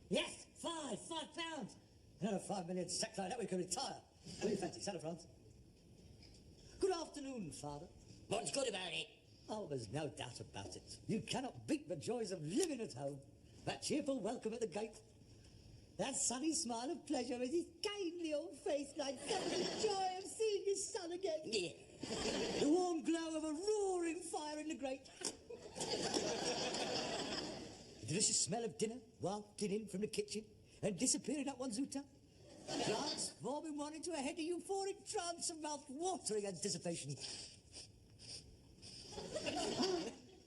Yes, £5. Another 5 million sack like that, we can retire. What do you fancy, Santa France? Good afternoon, Father. What's good about it? Oh, there's no doubt about it. You cannot beat the joys of living at home. That cheerful welcome at the gate. That sunny smile of pleasure as his kindly old face like the joy of seeing his son again. Yeah. The warm glow of a roaring fire in the grate. The delicious smell of dinner wafted in from the kitchen and disappearing up one's uta. Transforming one into a head of euphoric trance of mouth-watering anticipation.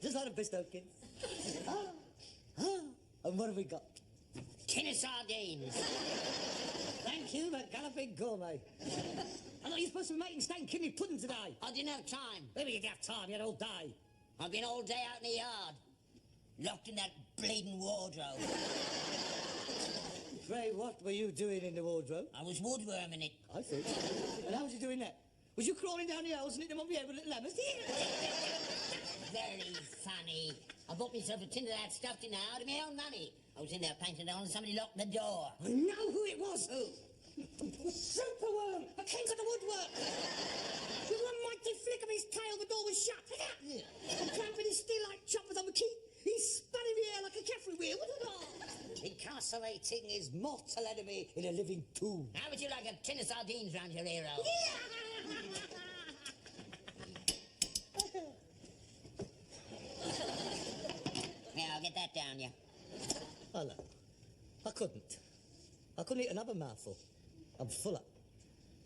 Just like a Bistokins. And what have we got? Tin of sardines. Thank you, that galloping gourmet. I thought you were supposed to be making steak and kidney pudding today. I didn't have time. Maybe you didn't have time, you had all day. I've been all day out in the yard, locked in that bleeding wardrobe. Pray, what were you doing in the wardrobe? I was woodworming it. I see. And how was you doing that? Was you crawling down the holes and hitting them on the head with little lemons? Very funny. I bought myself a tin of that stuffed in out of my own money. I was in there painting on and somebody locked the door. I know who it was. Who? Superworm, a king of the woodwork. With one mighty flick of his tail, the door was shut. And clamping his steel like choppers on the key, he spun in the air like a caffrey wheel. Incarcerating his mortal enemy in a living tomb. How would you like a tin of sardines round your hero? Yeah, I'll get that down, yeah. Hello. I couldn't eat another mouthful. I'm full up.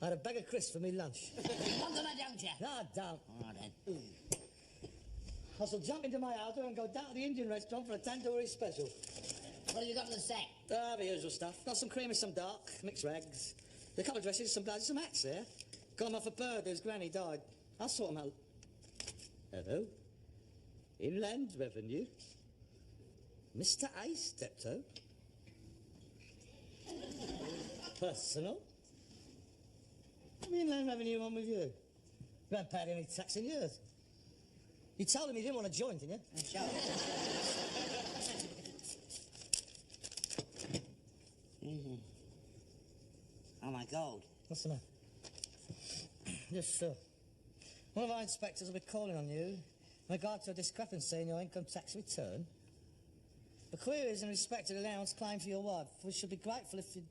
I had a bag of crisps for me lunch. Want them or don't you? No, I don't. All right, then. I shall jump into my auto and go down to the Indian restaurant for a tandoori special. What have you got in the sack? Ah, the usual stuff. Got some cream and some dark, mixed rags. A couple of dresses, some blouses, some hats there. Got them off a bird whose granny died. I'll sort them out. Hello. Inland Revenue. Mr. A. Steptoe. Personal. What Inland Revenue on with you? You haven't paid any tax in years. You told him you didn't want to join, didn't you? Sure. Oh, my God. What's the matter? Yes, sir. One of our inspectors will be calling on you in regard to a discrepancy in your income tax return. The queries in respect to the allowance claimed for your wife. We should be grateful if you...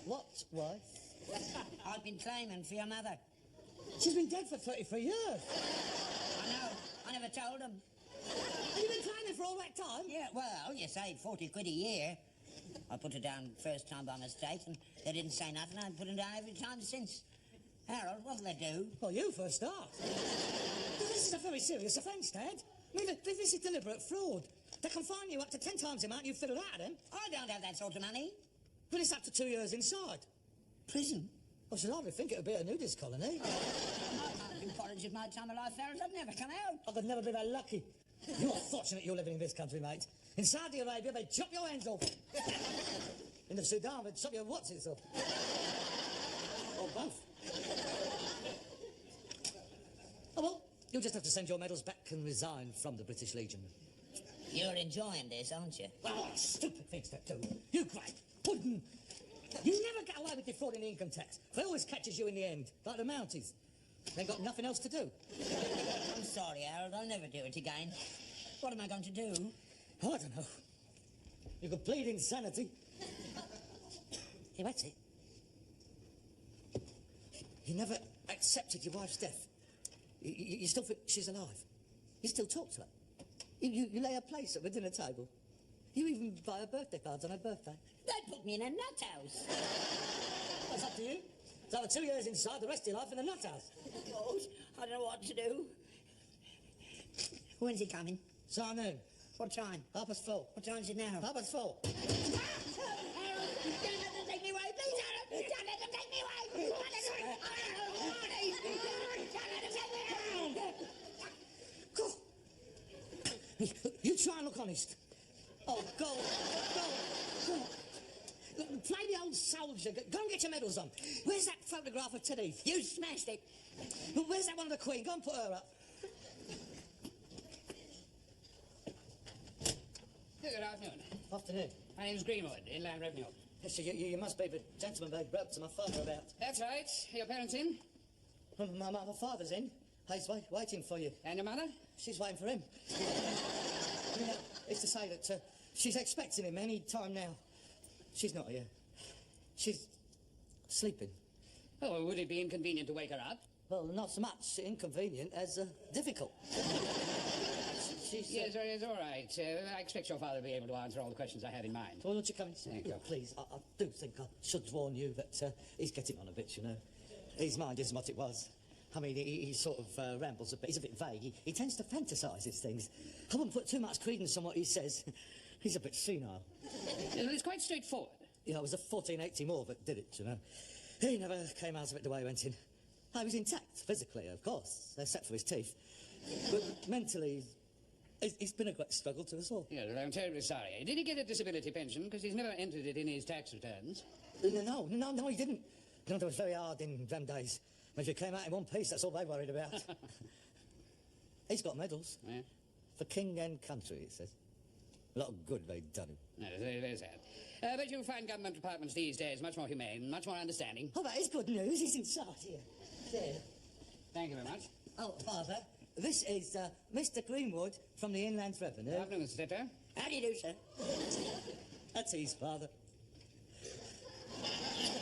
What wife? I've been claiming for your mother. She's been dead for 33 years. I know. I never told them. Have you been claiming for all that time? Yeah, well, you save 40 quid a year. I put her down first time by mistake, and they didn't say nothing. I put her down every time since. Harold, what'll they do? Well, you for a start. This is a very serious offence, Dad. I mean, this is deliberate fraud. They can fine you up to 10 times the amount you fiddled out of them. I don't have that sort of money. But it's up to 2 years inside. Prison? I should hardly think it would be a nudist colony. I've been foreigners in my time of life, Harold. I've never come out. I could never be that lucky. You're fortunate you're living in this country, mate. In Saudi Arabia, they chop your hands off. In the Sudan, they chop your whatsits off. Or both. Oh, well, You'll just have to send your medals back and resign from the British Legion. You're enjoying this, aren't you? Oh, stupid thing, Steptoe. You great pudding. You never get away with defrauding the income tax. It always catches you in the end, like the Mounties. They've got nothing else to do. I'm sorry, Harold. I'll never do it again. What am I going to do? I don't know. You could plead insanity. Hey, what's it? You never accepted your wife's death. You still think she's alive. You still talk to her. You lay her place at the dinner table. You even buy her birthday cards on her birthday. They put me in a nut house. That's up to you. It's over 2 years inside, the rest of your life in a nut house. God, I don't know what to do. When's he coming? This afternoon. What time? 4:30. What time is it now? 4:30. Harold, don't let them take me away, please, Harold! Don't let them take me away! Don't let them take me away! Don't let them take me away! Go. You try and look honest. Oh, go. Look, play the old soldier. Go and get your medals on. Where's that photograph of Teddy? You smashed it. Where's that one of the Queen? Go and put her up. Good afternoon. Afternoon. My name's Greenwood, Inland Revenue. Yes, you must be the gentleman they wrote to my father about. That's right. Your parents in? My father's in. He's waiting for you. And your mother? She's waiting for him. It's to say that she's expecting him any time now. She's not here. She's sleeping. Oh, well, would it be inconvenient to wake her up? Well, not so much inconvenient as difficult. Yes, it's all right. I expect your father will be able to answer all the questions I had in mind. Well, won't you come and Thank you. please, I do think I should warn you that he's getting on a bit, you know. His mind isn't what it was. I mean, he sort of rambles a bit. He's a bit vague. He tends to fantasise his things. I wouldn't put too much credence on what he says. He's a bit senile. Well, it's quite straightforward. Yeah, it was the 1480 more that did it, you know. He never came out of it the way he went in. He was intact, physically, of course, except for his teeth. But mentally, it's been a great struggle to us all. Yeah, well, I'm terribly sorry. Did he get a disability pension? Because he's never entered it in his tax returns. No, he didn't. You know, it was very hard in them days. If you came out in one piece, that's all they worried about. He's got medals. Yeah? For king and country, it says. A lot of good they've done him. No, very sad. But you'll find government departments these days much more humane, much more understanding. Oh, that is good news. He's inside here. There. Thank you very much. Oh, Father, this is Mr. Greenwood from the Inland Revenue. Good afternoon, Mr. Steptoe. How do you do, sir? That's his father.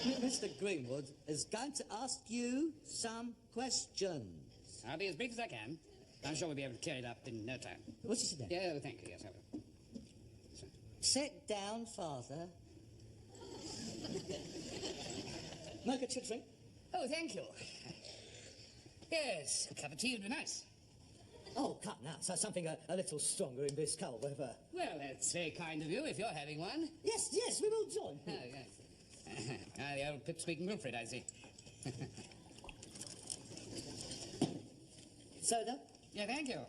Mr. Greenwood is going to ask you some questions. I'll be as brief as I can. I'm sure we'll be able to clear it up in no time. What's his name? Yeah, thank you. Yes, I will. Sit down, Father. Make a drink. Oh, thank you. Yes, a cup of tea would be nice. Oh, come now. So something a little stronger in this cold weather. Well, that's very kind of you, if you're having one. Yes, we will join. Oh, yes. The old pip-squeaking Wilfred, I see. Soda? Yeah, thank you.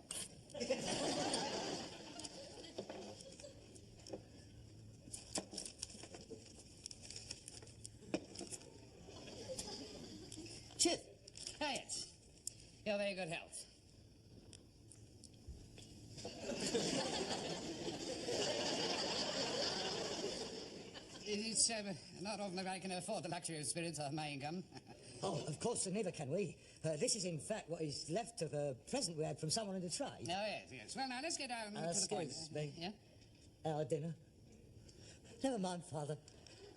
Cheers. Oh, yes. Your very good health. It's not often that I can afford the luxury of spirits of my income. Oh, of course, neither can we. This is, in fact, what is left of a present we had from someone in the trade. Oh, yes. Well, now, let's get down to the point. Excuse me. Yeah? Our dinner. Never mind, Father.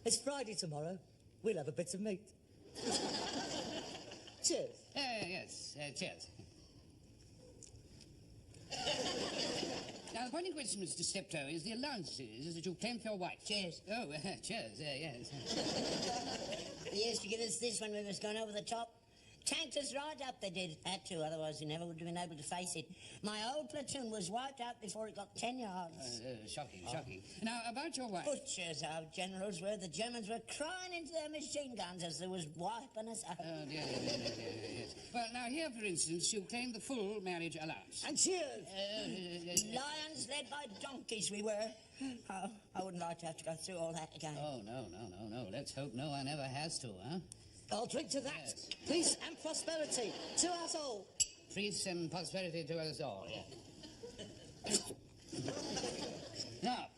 It's Friday tomorrow. We'll have a bit of meat. Cheers. Yes. Cheers. Now, the point in question, Mr. Steptoe, is the allowances that you claim for your wife. Cheers. Oh, cheers, yes. They used to give us this when we was going over the top. Tanked us right up, they did. Had to, otherwise we never would have been able to face it. My whole platoon was wiped out before it got 10 yards. Shocking. Now, about your wife. Butchers, our generals were. The Germans were crying into their machine guns as they was wiping us out. Oh, dear, yes. Well, now, here, for instance, you claim the full marriage allowance. And cheers. Lions led by donkeys we were. Oh, I wouldn't like to have to go through all that again. Oh, no. Let's hope no one ever has to, huh? I'll drink to that. Yes. Peace and prosperity to us all. Peace and prosperity to us all, yeah. Now,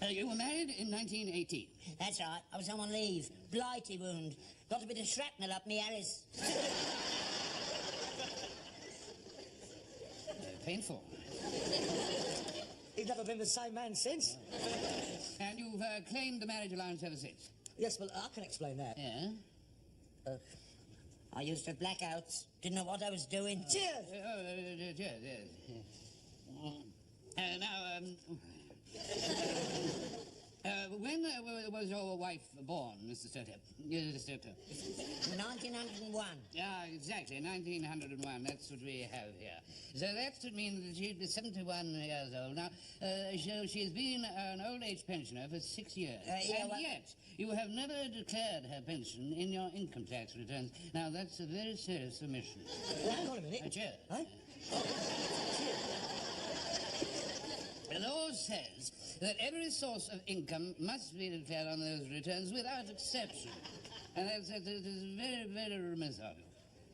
you were married in 1918. That's right. I was on leave. Blighty wound. Got a bit of shrapnel up me Alice. Painful. He's never been the same man since. And you've claimed the marriage allowance ever since? Yes, well, I can explain that. Yeah? I used to have blackouts. Didn't know what I was doing. Cheers! Cheers, yes. Now, when was your wife born, Mr. Steptoe? Steptoe? 1901. Yeah, exactly, 1901. That's what we have here. So that would mean that she'd be 71 years old. Now, so she's been an old age pensioner for 6 years. Yeah, well, yet, you have never declared her pension in your income tax returns. Now, that's a very serious omission. Hang on a minute. Cheers. Huh? The law says that every source of income must be declared on those returns without exception. And that's very, very remiss of you.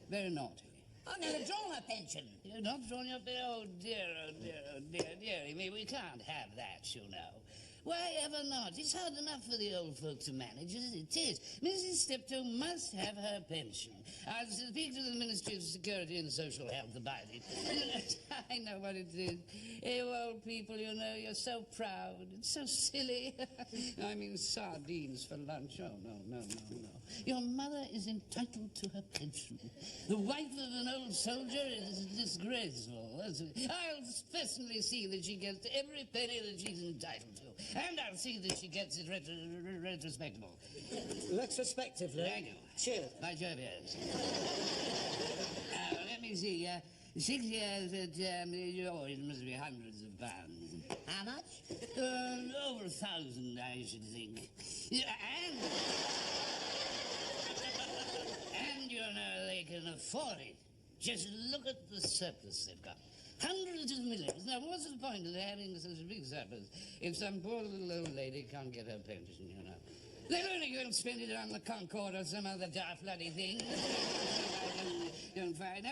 Very naughty. I've never drawn a pension. You're not drawing your pension? Oh, dear, oh, dear, oh, dear, dearie me. We can't have that, you know. Why ever not? It's hard enough for the old folk to manage as it is. Mrs. Steptoe must have her pension. I'll speak to the Ministry of Security and Social Health about it. I know what it is. You old people, you know, you're so proud. It's so silly. I mean, sardines for lunch. Oh, no. Your mother is entitled to her pension. The wife of an old soldier is disgraceful. I'll personally see that she gets every penny that she's entitled to. And I'll see that she gets it retrospectable. Retrospectively? Thank you. Cheers. By Jove, yes. Let me see. 6 years at, it must be hundreds of pounds. How much? Over 1,000, I should think. And, you know, they can afford it. Just look at the surplus they've got. Hundreds of millions. Now, what's the point of having such a big surplus if some poor little old lady can't get her pension, you know? They're only going to spend it on the Concorde or some other daft bloody thing. Don't find. No,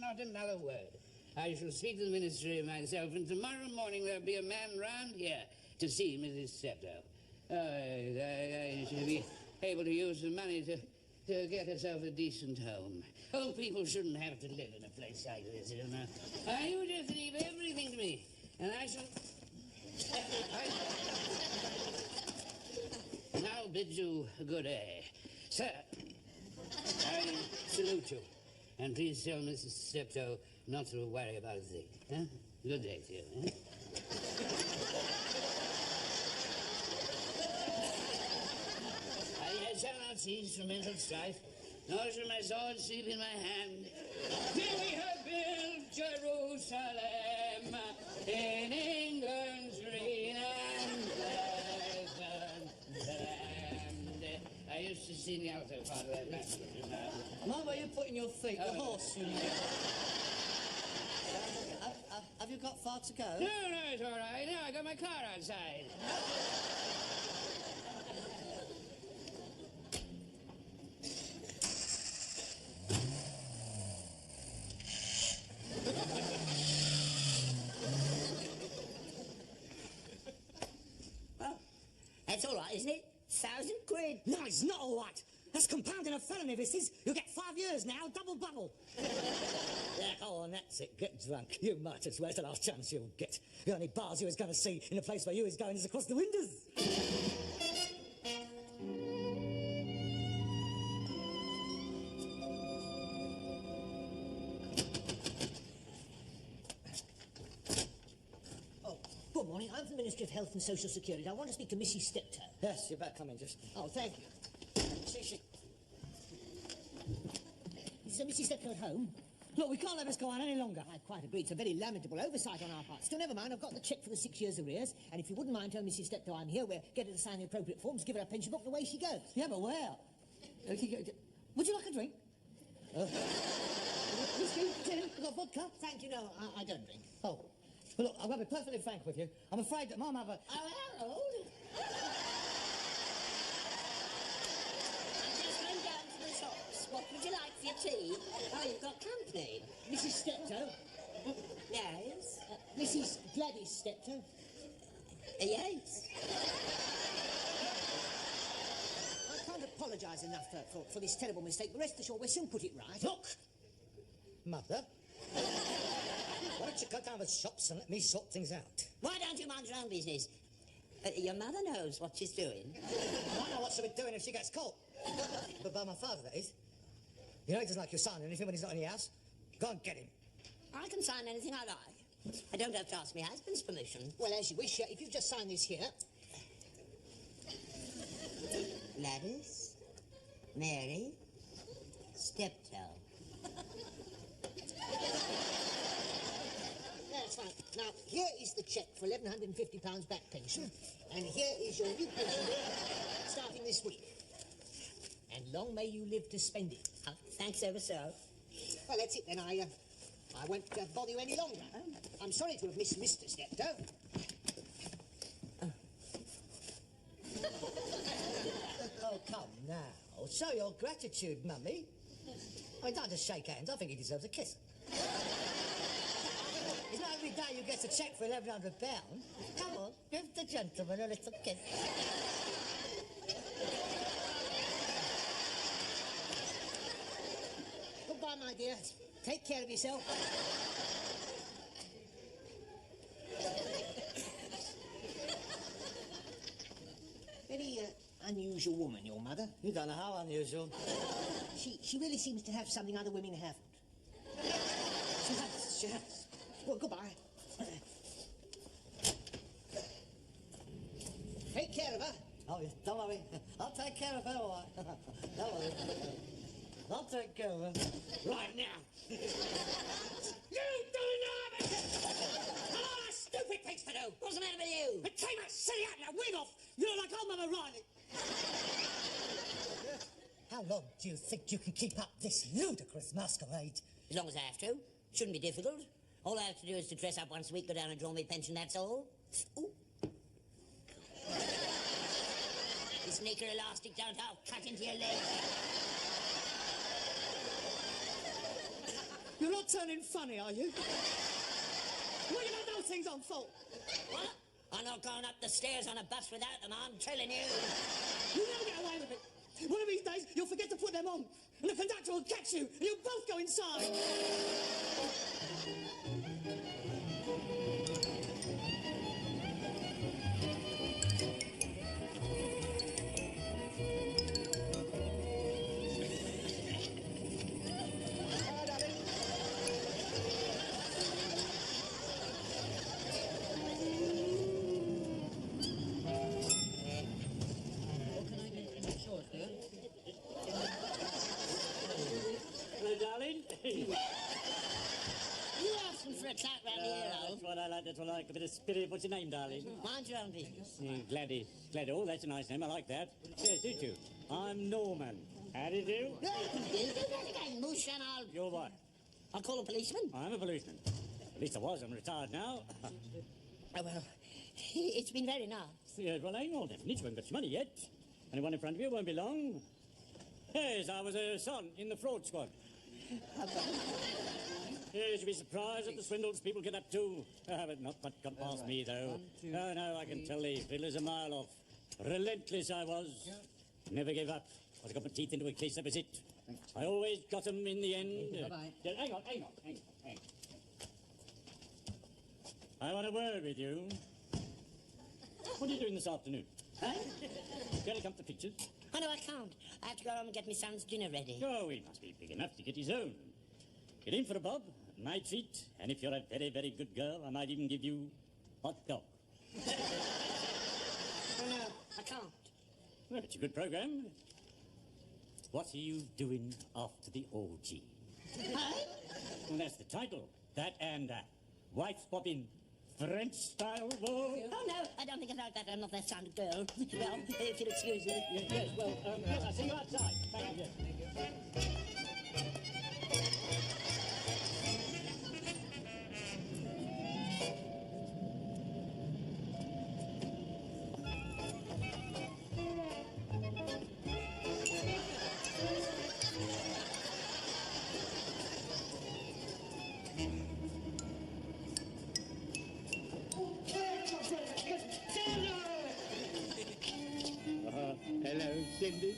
not another word. I shall speak to the ministry myself, and tomorrow morning there'll be a man round here to see Mrs. Steptoe. I shall be able to use the money to get herself a decent home. Old people shouldn't have to live in a place like this, you know. You just leave everything to me, and I shall... Now bid you good day. Sir, I salute you. And please tell Mrs. Steptoe not to worry about a thing. Huh? Good day to you. Huh? I shall not cease from mental strife, nor shall my sword sleep in my hand. Till we have built Jerusalem in England's green and pleasant land. I used to sing the alto part of that match. Mind where you're putting your feet, the horse. You know. Have you got far to go? No, it's all right. No, I got my car outside. Well, that's all right, isn't it? 1,000 quid. No, it's not all right. That's compounding a felony, this is. You'll get 5 years now, double bubble. Yeah, go on, that's it. Get drunk. You might as well. It's the last chance you'll get. The only bars you is going to see in the place where you is going is across the windows. Oh, good morning. I'm from the Ministry of Health and Social Security. I want to speak to Mrs. Steptoe. Yes, you better come in, just. Oh, thank you. She. Is Mrs. Steptoe at home? Look, we can't let this go on any longer. I quite agree. It's a very lamentable oversight on our part. Still, never mind. I've got the cheque for the 6 years arrears. And if you wouldn't mind telling Mrs. Steptoe I'm here, we'll get her to sign the appropriate forms, give her a pension book, and away she goes. Yeah, but where? Would you like a drink? Whiskey, gin, you got vodka? Thank you. No, I don't drink. Oh. Well, look, I'm going to be perfectly frank with you. I'm afraid that my mother... Oh, Harold. I just went down to the shops. What would you like for your tea? Oh, you've got company. Mrs. Steptoe. Yes? Mrs. Gladys Steptoe. Yes. I can't apologise enough for this terrible mistake, but rest assured we'll soon put it right. Look! Mother, why don't you go down to the shops and let me sort things out? Why don't you mind your own business? Your mother knows what she's doing. I know what she'll be doing if she gets caught. But by my father, that is. You know he doesn't like you signing anything when he's not in the house. Go and get him. I can sign anything I like. I don't have to ask my husband's permission. Well, as you wish. If you just sign this here. Gladys, Mary, Steptoe. That's fine. Now, here is the cheque for £1,150 back pension, and here is your new pension bill starting this week. And long may you live to spend it. Oh, thanks ever so. Well, that's it then. I won't bother you any longer. I'm sorry to have missed Mr. Steptoe. Oh, come now. Show your gratitude, Mummy. I mean, don't just shake hands. I think he deserves a kiss. It's not every day you get a cheque for £1,100. Come on, give the gentleman a little kiss. Goodbye, my dear. Take care of yourself. Very unusual woman, your mother. You don't know how unusual. She really seems to have something other women haven't. She has. Well, goodbye. Take care of her. Oh, yeah, don't worry. I'll take care of her, all right. Don't worry. I'll take care of her. Right now. You do not have a stupid things to do. What's the matter with you? It came out silly out and a wig off. You look like old Mama Riley. How long do you think you can keep up this ludicrous masquerade? As long as I have to. Shouldn't be difficult. All I have to do is to dress up once a week, go down and draw my pension, that's all. Ooh. The sneaker elastic don't I'll cut into your leg. You're not turning funny, are you? Well, you got those things on fault. What? I'm not going up the stairs on a bus without them, I'm telling you. You'll never get away with it. One of these days, you'll forget to put them on, and the conductor will catch you, and you'll both go inside. Hello, darling. You asking for a chat round here, That's what I like. That's what I like. A bit of spirit. What's your name, darling? Mind your own business. Gladys. Gladys. Oh, that's a nice name. I like that. Yes, you too. I'm Norman. How do you do? You do that again, mush and I'll... You're what? I'll call a policeman. I'm a policeman. At least I was. I'm retired now. Oh, well, it's been very nice. Yes, well, hang on, definitely. You haven't got your money yet. Anyone in front of you won't be long. Yes, I was a son in the fraud squad. Yes, you'll be surprised at the swindles people get up to. But not what got past me, though. Oh, no, I can tell the fiddlers a mile off. Relentless I was. Never gave up. I got my teeth into a case, that was it. I always got them in the end. Bye-bye. Hang on. I want a word with you. What are you doing this afternoon? Huh? Going to come to pictures? Oh, no, I can't. I have to go home and get my son's dinner ready. Oh, he must be big enough to get his own. Get in for a bob, my treat, and if you're a very, very good girl, I might even give you hot dog. Oh, no, I can't. Well, it's a good program. What are you doing after the orgy? Huh? Well, that's the title. That and wife bobbing French style. Whoa. Oh, no, I don't think I like that. I'm not that kind of girl. Well, if you'll excuse me. Yes, well, yes, I'll see you outside. Thank you. intended.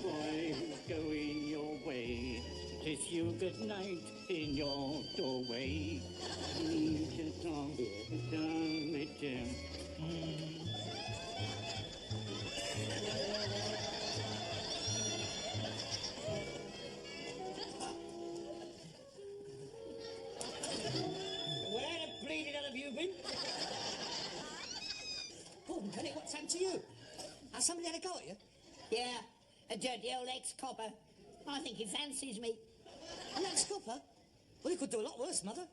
Boy, going your way. Kiss you good night in your doorway. Where the bleeding hell have you been? Gordon, Penny, what's happened to you? Has somebody had a go at you? Yeah, a dirty old ex-copper. I think he fancies me. An ex-copper? Well, he could do a lot worse, Mother.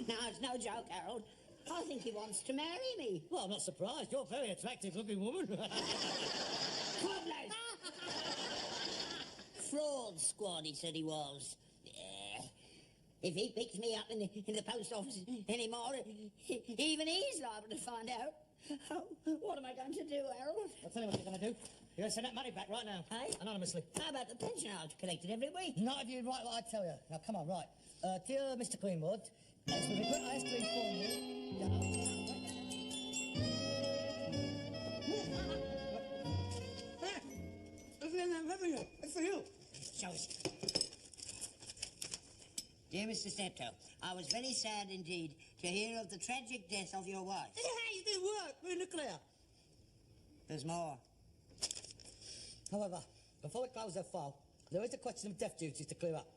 Now, it's no joke, Harold. I think he wants to marry me. Well, I'm not surprised. You're a very attractive-looking woman. Cobblers! Fraud squad, he said he was. Yeah. If he picks me up in the post office anymore, even he's liable to find out. Oh, what am I going to do, Harold? I'll tell you what you're going to do. You're going to send that money back right now. Hey? Anonymously. How about the pension I've collected every week? Not if you write what I tell you. Now, come on, right. Dear Mr. Greenwood, it's with regret I have to inform you... It's for you. Show us. Dear Mr. Steptoe, I was very sad indeed to hear of the tragic death of your wife. Yeah, you did work. We're nuclear. There's more. However, before we close the file, there is a question of death duties to clear up.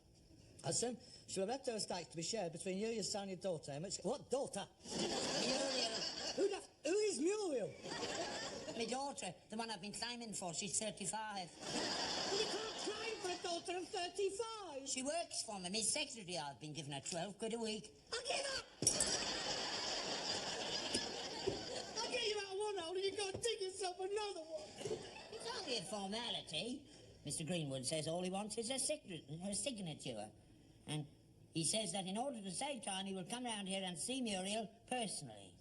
Hudson should have left her estate to be shared between you, your son, and your daughter. What daughter? Muriel. Who is Muriel? My daughter, the one I've been claiming for, she's 35. Well, you can't claim for a daughter of 35. She works for me. My secretary, I've been giving her 12 quid a week. I give up! I'll get you out of one hole and you've got to dig yourself another one. It's only a formality. Mr. Greenwood says all he wants is her signature. And he says that in order to save time, he will come round here and see Muriel personally.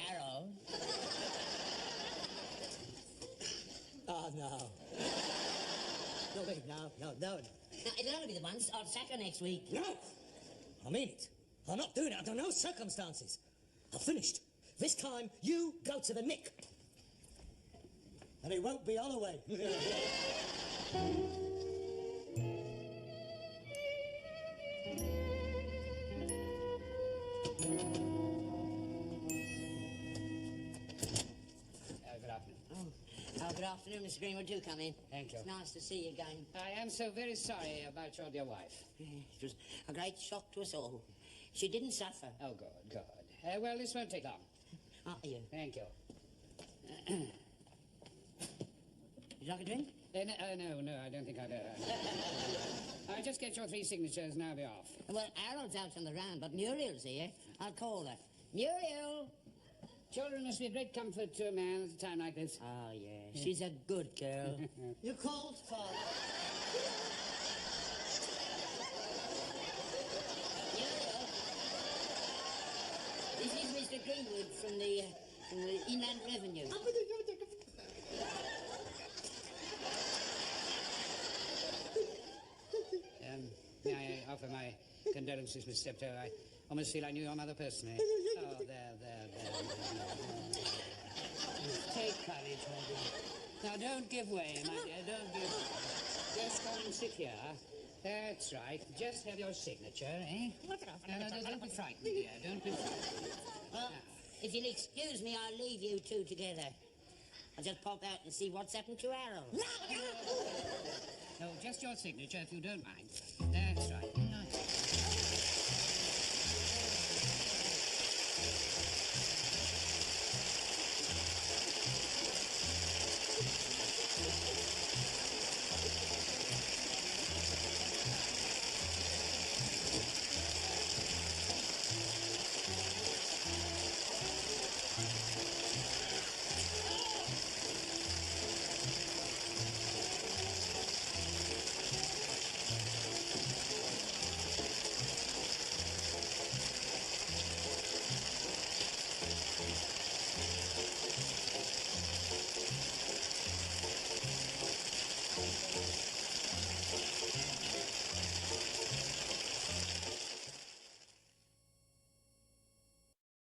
Harold? Oh, no. No. Now, it'll only be the once. I'll sack her next week. No! I mean it. I'm not doing it under no circumstances. I've finished. This time, you go to the nick. And it won't be Holloway. Good afternoon. Oh, good afternoon, Mr. Greenwood. Do come in. Thank you. It's nice to see you again. I am so very sorry about your dear wife. It was a great shock to us all. She didn't suffer. Oh, good. Well, this won't take long. Are you? Thank you. Would you like a drink? No, I don't think I'd... I'll just get your 3 signatures and I'll be off. Well, Harold's out on the round, but Muriel's here. I'll call her. Muriel! Children must be a great comfort to a man at a time like this. Oh, yeah. She's a good girl. You called, Father? Muriel? This is Mr. Greenwood from the Inland Revenue. May I offer my condolences, Miss Steptoe? I almost feel I knew your mother personally. Oh, there. Take courage, my dear. Now, don't give way, my dear, don't give way. Just come and sit here. That's right. Just have your signature, eh? No, don't be frightened, dear. Don't be frightened. Well, if you'll excuse me, I'll leave you two together. I'll just pop out and see what's happened to Harold. No, just your signature, if you don't mind. There.